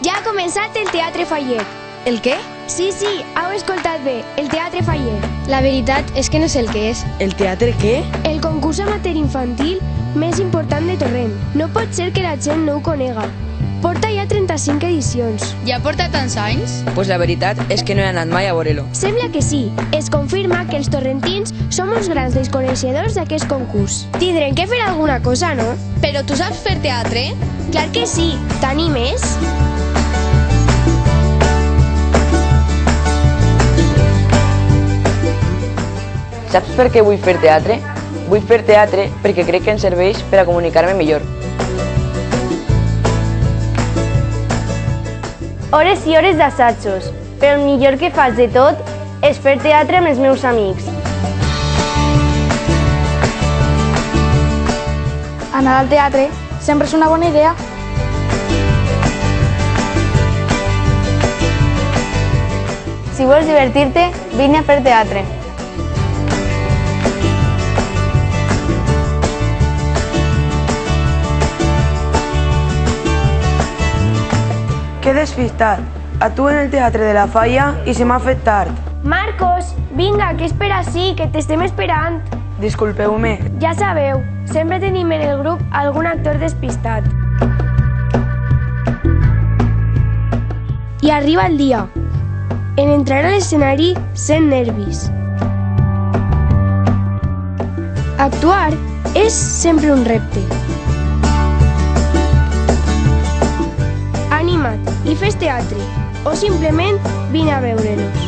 Ja ha començat el Teatre Fallet. El què? Sí, heu escoltat bé, el Teatre Fallet. La veritat és que no sé el que és. El teatre què? El concurs amateur infantil més important de Torrent. No pot ser que la gent no ho conega. Porta ja 35 edicions. Ja porta tants anys? Pues la veritat és que no he anat mai a veure-lo. Sembla que sí. Es confirma que els torrentins som uns grans desconeixedors d'aquest concurs. Tindrem que fer alguna cosa, no? Però tu saps fer teatre? Clar que sí. T'animes? Saps per què vull fer teatre? Vull fer teatre perquè crec que em serveix per a comunicar-me millor. Hores i hores d'assajos, però el millor que faig de tot és fer teatre amb els meus amics. Anar al teatre sempre és una bona idea. Si vols divertir-te, vine a fer teatre. Que despistat. Actuo en el Teatre de la Falla i se m'ha fet tard. Marcos, vinga, que espera sí, que t'estem esperant. Disculpeu-me. Ja sabeu, sempre tenim en el grup algun actor despistat. I arriba el dia. En entrar a l'escenari sent nervis. Actuar és sempre un repte. Anima't i fes teatre, o simplement vine a veure-nos.